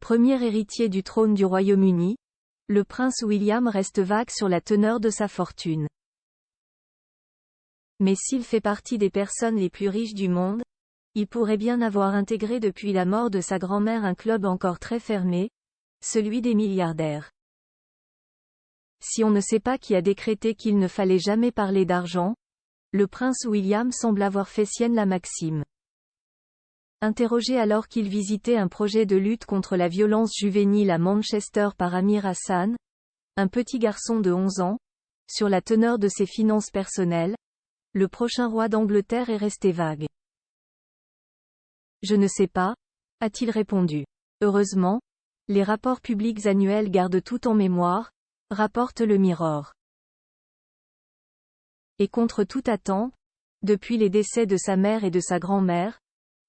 Premier héritier du trône du Royaume-Uni, le prince William reste vague sur la teneur de sa fortune. Mais s'il fait partie des personnes les plus riches du monde, il pourrait bien avoir intégré depuis la mort de sa grand-mère un club encore très fermé, celui des milliardaires. Si on ne sait pas qui a décrété qu'il ne fallait jamais parler d'argent, le prince William semble avoir fait sienne la maxime. Interrogé alors qu'il visitait un projet de lutte contre la violence juvénile à Manchester par Amir Hassan, un petit garçon de 11 ans, sur la teneur de ses finances personnelles, le prochain roi d'Angleterre est resté vague. Je ne sais pas, a-t-il répondu. Heureusement, les rapports publics annuels gardent tout en mémoire, rapporte le Mirror. Et contre toute attente, depuis les décès de sa mère et de sa grand-mère,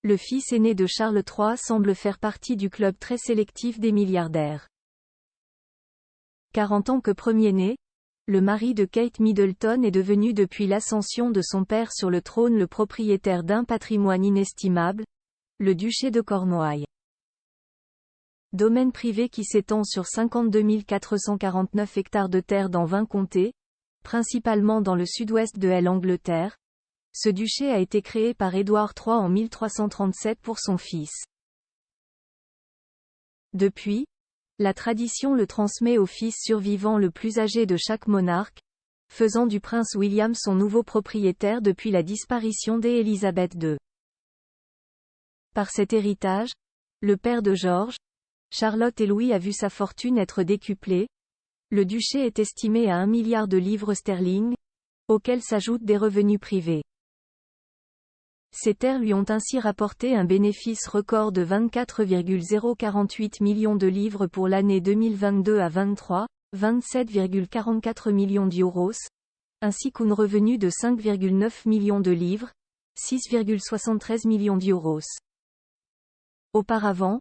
le fils aîné de Charles III semble faire partie du club très sélectif des milliardaires. Car en tant que premier-né, le mari de Kate Middleton est devenu depuis l'ascension de son père sur le trône le propriétaire d'un patrimoine inestimable, le duché de Cornouailles. Domaine privé qui s'étend sur 52 449 hectares de terre dans 20 comtés, principalement dans le sud-ouest de l'Angleterre. Ce duché a été créé par Édouard III en 1337 pour son fils. Depuis, la tradition le transmet au fils survivant le plus âgé de chaque monarque, faisant du prince William son nouveau propriétaire depuis la disparition d'Élisabeth II. Par cet héritage, le père de George, Charlotte et Louis a vu sa fortune être décuplée. Le duché est estimé à 1 milliard de livres sterling, auxquels s'ajoutent des revenus privés. Ces terres lui ont ainsi rapporté un bénéfice record de 24,048 millions de livres pour l'année 2022 à 23, 27,44 millions d'euros, ainsi qu'un revenu de 5,9 millions de livres, 6,73 millions d'euros. Auparavant,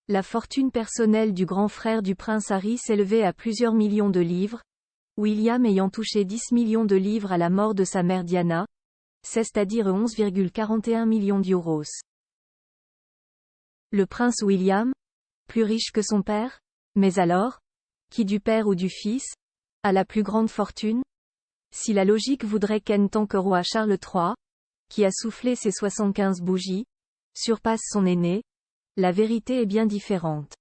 la fortune personnelle du grand frère du prince Harry s'élevait à plusieurs millions de livres, William ayant touché 10 millions de livres à la mort de sa mère Diana, c'est-à-dire 11,41 millions d'euros. Le prince William, plus riche que son père? Mais alors, qui du père ou du fils, a la plus grande fortune? Si la logique voudrait qu'en tant que roi Charles III, qui a soufflé ses 75 bougies, surpasse son aîné, la vérité est bien différente.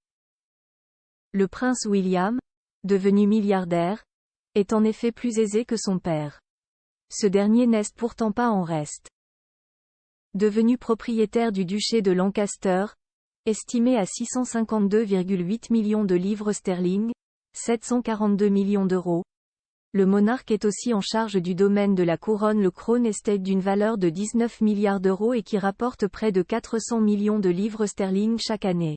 Le prince William, devenu milliardaire, est en effet plus aisé que son père. Ce dernier n'est pourtant pas en reste. Devenu propriétaire du duché de Lancaster, estimé à 652,8 millions de livres sterling, 742 millions d'euros, le monarque est aussi en charge du domaine de la couronne le Crown Estate d'une valeur de 19 milliards d'euros et qui rapporte près de 400 millions de livres sterling chaque année.